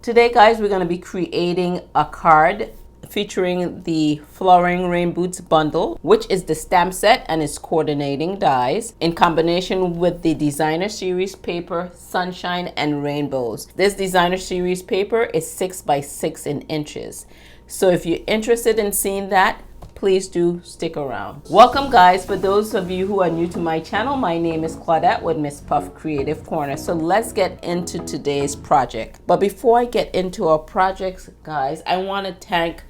Today, guys, we're going to be creating a card featuring the Flowering Rain Boots bundle, which is the stamp set and its coordinating dies in combination with the designer series paper, sunshine and rainbows. This designer series paper is 6 by 6 in inches. So if you're interested in seeing that, please do stick around. Welcome, guys. For those of you who are new to my channel, my name is Claudette with MsPuff Creative Corner. So let's get into today's project. But before I get into our projects, guys, I want to thank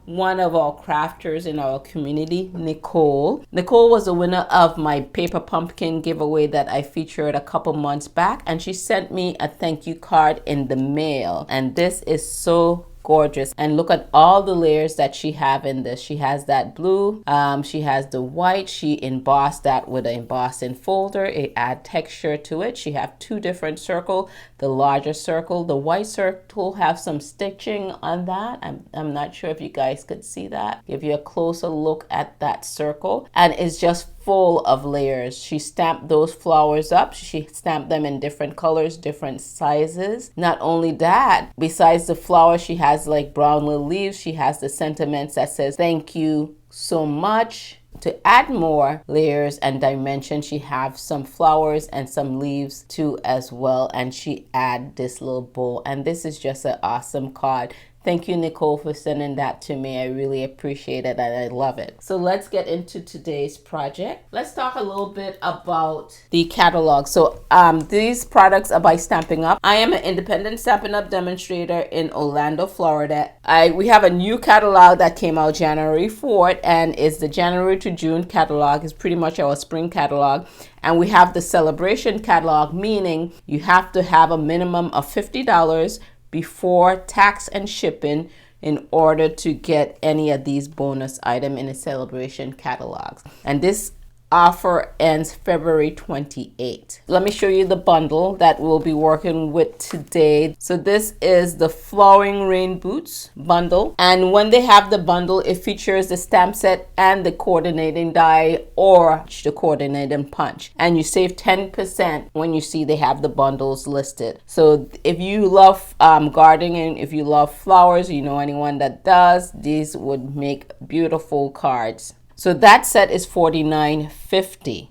one of our crafters in our community, Nicole. Nicole was the winner of my paper pumpkin giveaway that I featured a couple months back, and she sent me a thank you card in the mail. And this is so gorgeous, and look at all the layers that she have in this. She has that blue, she has the white, she embossed that with an embossing folder. It add texture to it. She have two different circle. The larger circle, the white circle, have some stitching on that. I'm not sure if you guys could see that. Give you a closer look at that circle, and it's just full of layers. She stamped those flowers up. She stamped them in different colors, different sizes. Not only that, besides the flowers, she has like brown little leaves. She has the sentiments that says thank you so much. To add more layers and dimension, she have some flowers and some leaves too as well, and she add this little bow, and this is just an awesome card. Thank you, Nicole, for sending that to me. I really appreciate it and I love it. So let's get into today's project. Let's talk a little bit about the catalog. So these products are by Stampin' Up. I am an independent Stampin' Up demonstrator in Orlando, Florida. We have a new catalog that came out January 4th, and it's the January to June catalog. It's pretty much our spring catalog. And we have the celebration catalog, meaning you have to have a minimum of $50 before tax and shipping in order to get any of these bonus items in the celebration catalogs. And this offer ends February 28th. Let me show you the bundle that we'll be working with today. So this is the Flowering Rain Boots bundle, and when they have the bundle, it features the stamp set and the coordinating die or the coordinating punch, and you save 10% when you see they have the bundles listed. So if you love gardening, if you love flowers, you know anyone that does, these would make beautiful cards. So that set is $49.50.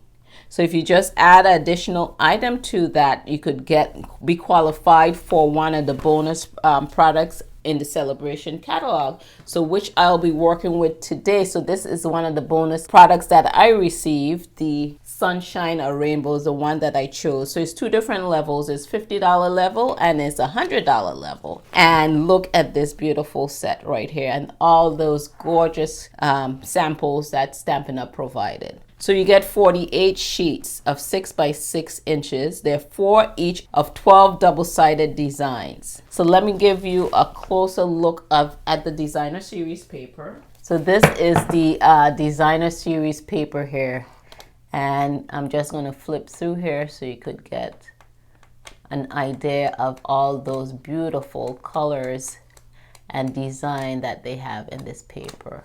So if you just add an additional item to that, you could be qualified for one of the bonus products in the celebration catalog, so which I'll be working with today. So this is one of the bonus products that I received, the sunshine or rainbow is the one that I chose. So it's two different levels. It's $50 level and it's $100 level. And look at this beautiful set right here and all those gorgeous samples that Stampin' Up provided. So you get 48 sheets of 6 by 6 inches. They're 4 each of 12 double-sided designs. So let me give you a closer look at the designer series paper. So this is the designer series paper here. And I'm just going to flip through here so you could get an idea of all those beautiful colors and design that they have in this paper.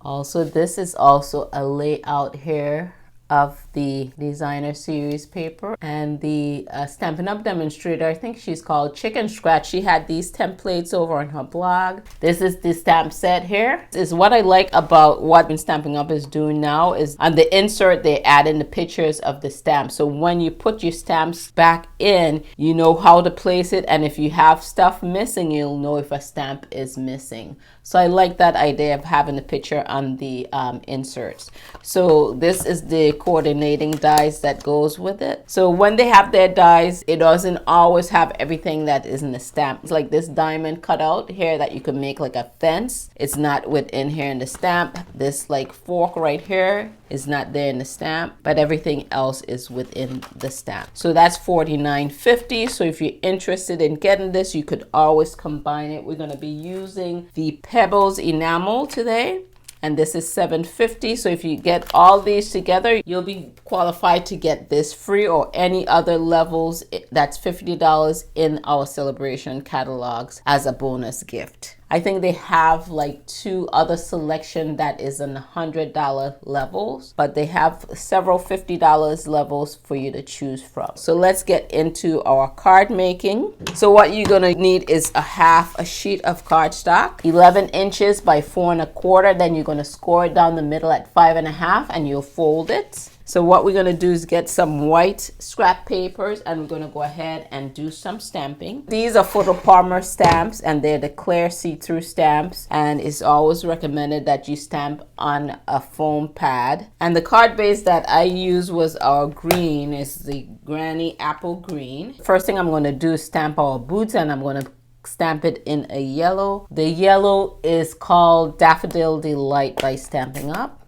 Also, this is also a layout here of the designer series paper, and the Stampin' Up demonstrator, I think she's called Chicken Scratch, she had these templates over on her blog. This is the stamp set here. This is what I like about what Stampin' Up is doing now is on the insert they add in the pictures of the stamps. So when you put your stamps back in, you know how to place it, and if you have stuff missing, you'll know if a stamp is missing. So I like that idea of having the picture on the inserts. So this is the coordinating dies that goes with it. So when they have their dies, it doesn't always have everything that is in the stamp. It's like this diamond cutout here that you can make like a fence. It's not within here in the stamp. This like fork right here is not there in the stamp, but everything else is within the stamp. So that's $49.50. So if you're interested in getting this, you could always combine it. We're going to be using the Pebbles enamel today, and this is $7.50. So if you get all these together, you'll be qualified to get this free or any other levels. That's $50 in our celebration catalogs as a bonus gift. I think they have like 2 other selection that is in $100 levels, but they have several $50 levels for you to choose from. So let's get into our card making. So what you're gonna need is a sheet of cardstock, 11 inches by 4 1/4. Then you're gonna score it down the middle at 5 1/2, and you'll fold it. So what we're gonna do is get some white scrap papers, and we're gonna go ahead and do some stamping. These are photopolymer stamps, and they're the clear see-through stamps, and it's always recommended that you stamp on a foam pad. And the card base that I use was our green, is the Granny Apple Green. First thing I'm gonna do is stamp our boots, and I'm gonna stamp it in a yellow. The yellow is called Daffodil Delight by Stampin' Up.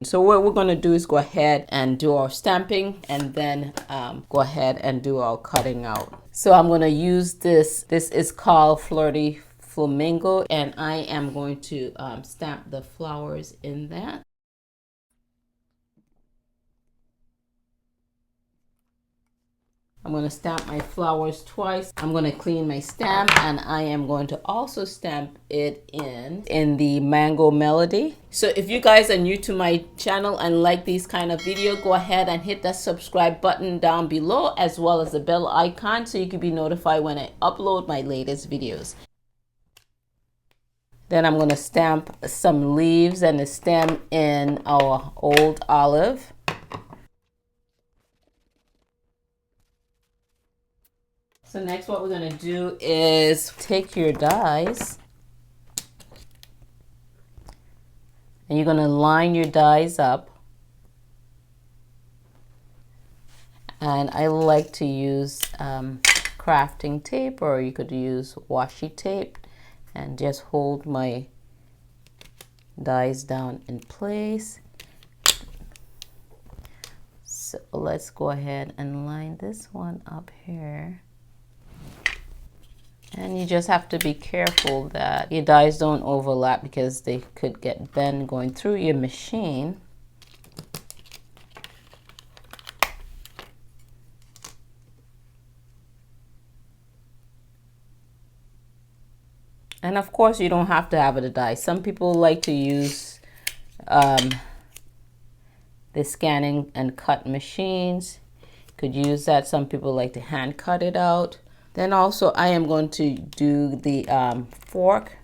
So what we're going to do is go ahead and do our stamping, and then go ahead and do our cutting out. So I'm going to use this. This is called Flirty Flamingo, and I am going to stamp the flowers in that. I'm going to stamp my flowers twice. I'm going to clean my stamp, and I am going to also stamp it in the Mango Melody. So if you guys are new to my channel and like these kind of video, go ahead and hit that subscribe button down below, as well as the bell icon, so you can be notified when I upload my latest videos. Then I'm going to stamp some leaves and the stem in our old olive. So next what we're going to do is take your dies, and you're going to line your dies up. And I like to use crafting tape, or you could use washi tape, and just hold my dies down in place. So let's go ahead and line this one up here. And you just have to be careful that your dies don't overlap, because they could get bent going through your machine. And of course, you don't have to have it a die. Some people like to use the scanning and cut machines. Could use that. Some people like to hand cut it out. Then also I am going to do the fork,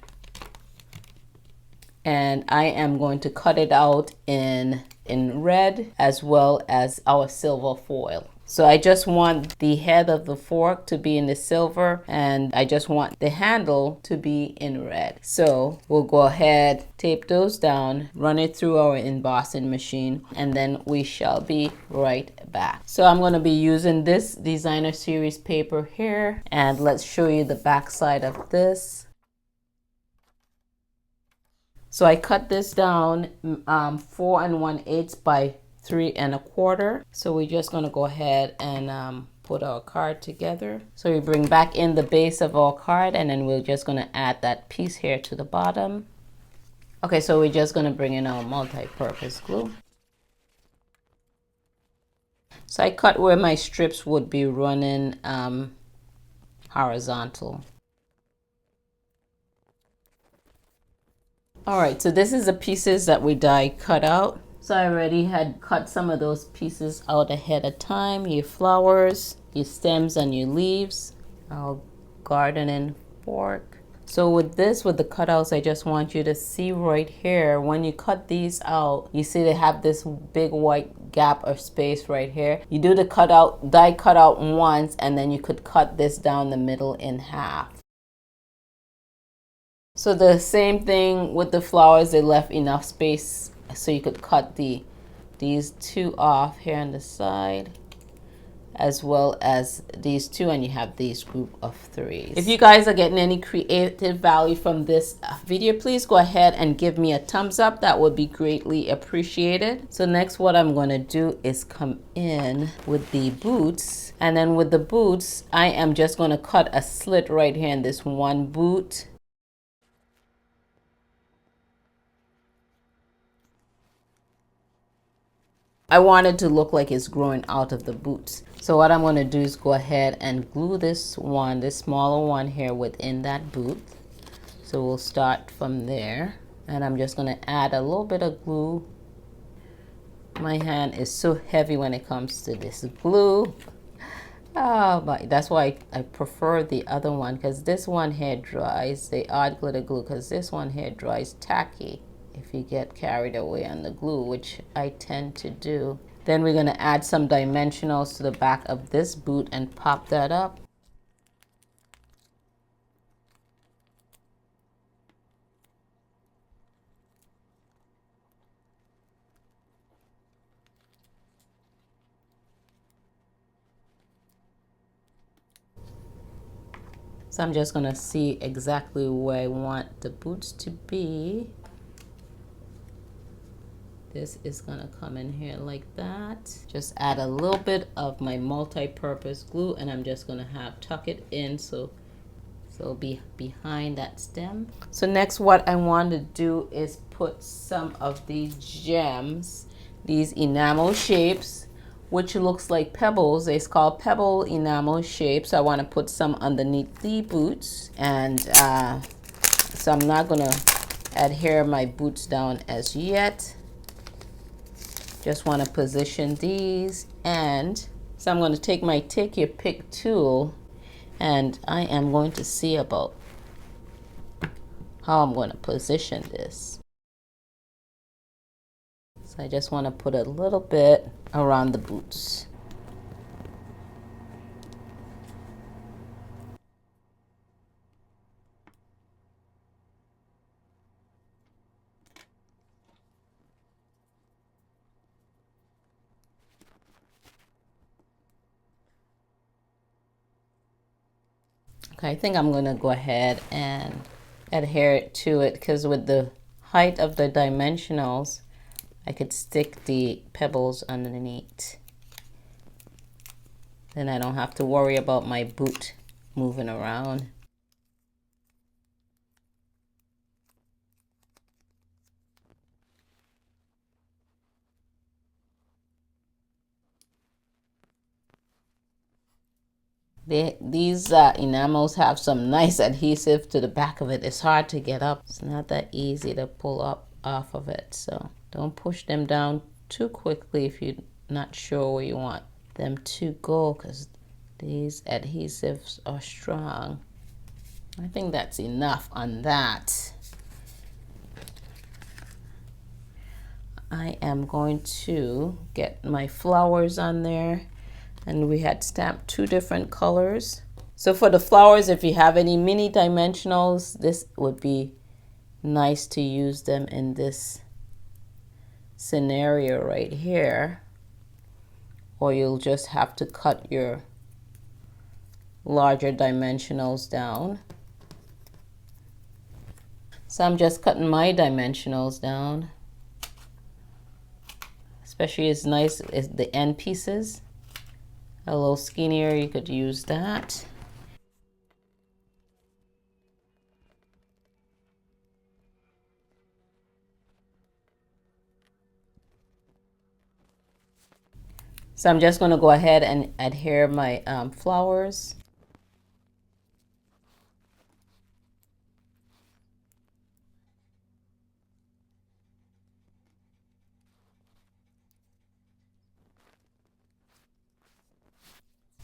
and I am going to cut it out in red, as well as our silver foil. So I just want the head of the fork to be in the silver, and I just want the handle to be in red. So we'll go ahead, tape those down, run it through our embossing machine, and then we shall be right back. So I'm going to be using this designer series paper here, and let's show you the back side of this. So I cut this down 4 1/8 by 3 1/4. So we're just going to go ahead and put our card together. So we bring back in the base of our card, and then we're just going to add that piece here to the bottom. Okay, so we're just going to bring in our multi-purpose glue. So I cut where my strips would be running horizontal. All right, so this is the pieces that we die cut out. So I already had cut some of those pieces out ahead of time. Your flowers, your stems, and your leaves. Our gardening fork. So with this, with the cutouts, I just want you to see right here, when you cut these out, you see they have this big white gap or space right here. You do the cutout, die cutout once, and then you could cut this down the middle in half. So the same thing with the flowers, they left enough space so you could cut these 2 off here on the side, as well as these 2, and you have these group of 3s. If you guys are getting any creative value from this video, please go ahead and give me a thumbs up. That would be greatly appreciated. So next what I'm going to do is come in with the boots, and then with the boots I am just going to cut a slit right here in this one boot. I want it to look like it's growing out of the boots. So what I'm going to do is go ahead and glue this one, this smaller one here within that boot. So we'll start from there. And I'm just going to add a little bit of glue. My hand is so heavy when it comes to this glue. Oh, but that's why I prefer the other one, because this one here dries, the odd glitter glue, because this one here dries tacky if you get carried away on the glue, which I tend to do. Then we're going to add some dimensionals to the back of this boot and pop that up. So I'm just going to see exactly where I want the boots to be. This is going to come in here like that. Just add a little bit of my multi-purpose glue, and I'm just going to tuck it in so it'll be behind that stem. So next, what I want to do is put some of these gems, these enamel shapes, which looks like pebbles. It's called pebble enamel shapes. So I want to put some underneath the boots, and so I'm not going to adhere my boots down as yet. Just want to position these, and so I'm going to take my take your pick tool, and I am going to see about how I'm going to position this. So I just want to put a little bit around the boots. Okay, I think I'm going to go ahead and adhere it to it, because with the height of the dimensionals, I could stick the pebbles underneath. Then I don't have to worry about my boot moving around. These enamels have some nice adhesive to the back of it. It's hard to get up. It's not that easy to pull up off of it. So don't push them down too quickly if you're not sure where you want them to go, because these adhesives are strong. I think that's enough on that. I am going to get my flowers on there. And we had stamped 2 different colors. So for the flowers, if you have any mini dimensionals, this would be nice to use them in this scenario right here. Or you'll just have to cut your larger dimensionals down. So I'm just cutting my dimensionals down. Especially it's nice is the end pieces. A little skinnier, you could use that. So I'm just going to go ahead and adhere my flowers.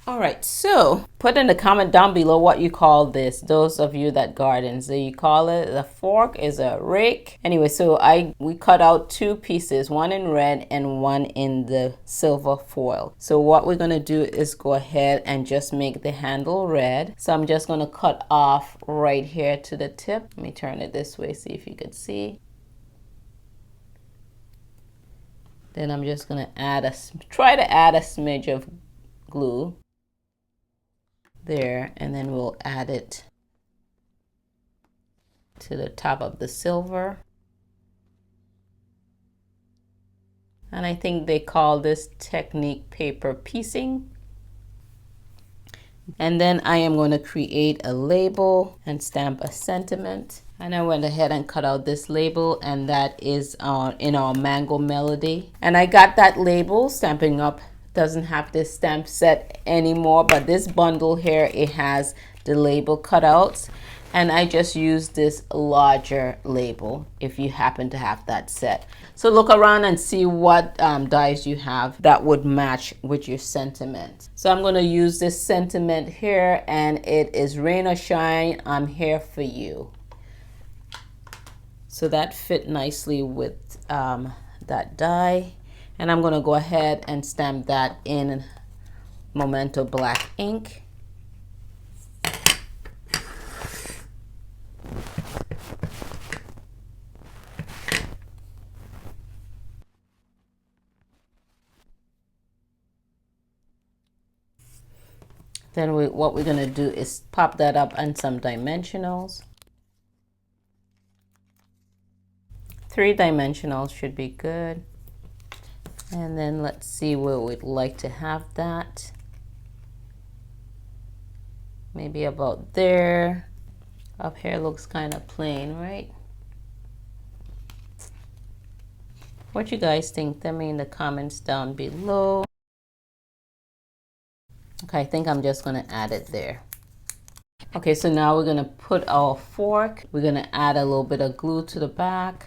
All right, so put in the comment down below what you call this. Those of you that gardens, do you call it a fork? Is a rake? Anyway, so we cut out 2 pieces, one in red and one in the silver foil. So what we're gonna do is go ahead and just make the handle red. So I'm just gonna cut off right here to the tip. Let me turn it this way, see if you could see. Then I'm just gonna try to add a smidge of glue there, and then we'll add it to the top of the silver. And I think they call this technique paper piecing. And then I am going to create a label and stamp a sentiment. And I went ahead and cut out this label, and that is in our Mango Melody. And I got that label. Stampin' Up! Doesn't have this stamp set anymore, but this bundle here, it has the label cutouts. And I just used this larger label if you happen to have that set. So look around and see what dies you have that would match with your sentiment. So I'm going to use this sentiment here, and it is Rain or Shine, I'm Here for You. So that fit nicely with that die. And I'm going to go ahead and stamp that in Memento black ink. Then what we're going to do is pop that up on some dimensionals. 3 dimensionals should be good. And then let's see where we'd like to have that. Maybe about there. Up here looks kind of plain, right? What you guys think? Tell me in the comments down below. Okay, I think I'm just going to add it there. Okay, so now we're going to put our fork. We're going to add a little bit of glue to the back.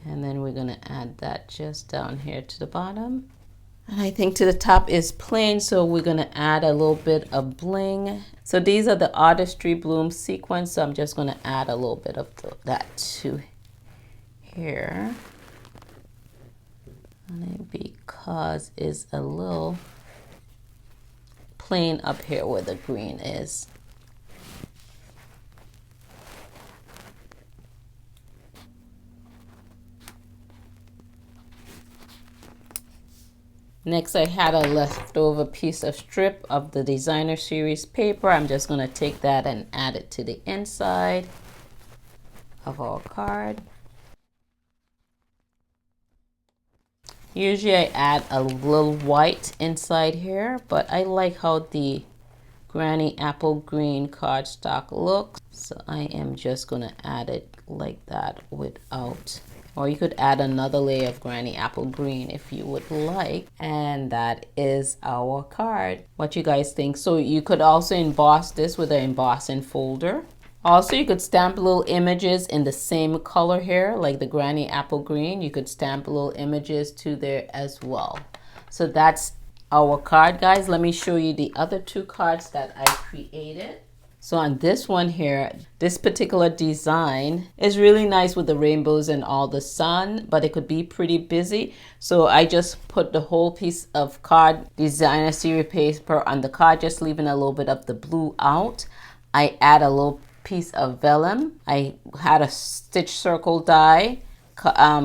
And then we're going to add that just down here to the bottom. And I think to the top is plain, so we're going to add a little bit of bling. So these are the Artistry Bloom sequence, so I'm just going to add a little bit of that to here. And because it's a little plain up here where the green is. Next, I had a leftover piece of strip of the designer series paper. I'm just going to take that and add it to the inside of our card. Usually I add a little white inside here, but I like how the Granny Apple Green cardstock looks. So I am just going to add it like that without, or you could add another layer of Granny Apple Green if you would like. And that is our card. What you guys think? So you could also emboss this with an embossing folder. Also, you could stamp little images in the same color here, like the Granny Apple Green. You could stamp little images to there as well. So that's our card, guys. Let me show you the other 2 cards that I created. So on this one here, this particular design is really nice with the rainbows and all the sun, but it could be pretty busy. So I just put the whole piece of card designer series paper on the card, just leaving a little bit of the blue out. I add a little piece of vellum. I had a stitch circle die,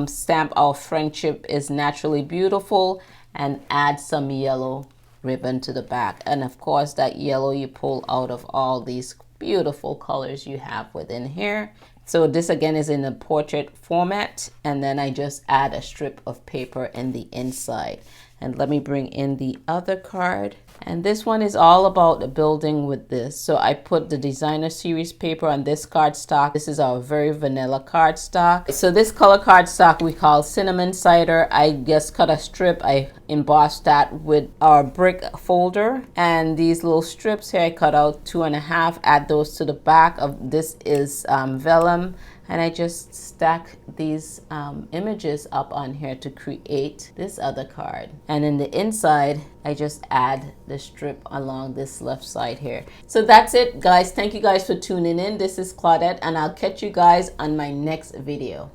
stamp Our Friendship is Naturally Beautiful, and add some yellow ribbon to the back. And of course that yellow you pull out of all these beautiful colors you have within here. So this again is in a portrait format, and then I just add a strip of paper in the inside. And let me bring in the other card. And this one is all about the building with this. So I put the designer series paper on this cardstock. This is our very vanilla cardstock. So this color cardstock we call Cinnamon Cider. I just cut a strip. I embossed that with our brick folder. And these little strips here I cut out 2.5. Add those to the back of this is vellum. And I just stack these images up on here to create this other card. And in the inside, I just add the strip along this left side here. So that's it, guys. Thank you guys for tuning in. This is Claudette, and I'll catch you guys on my next video.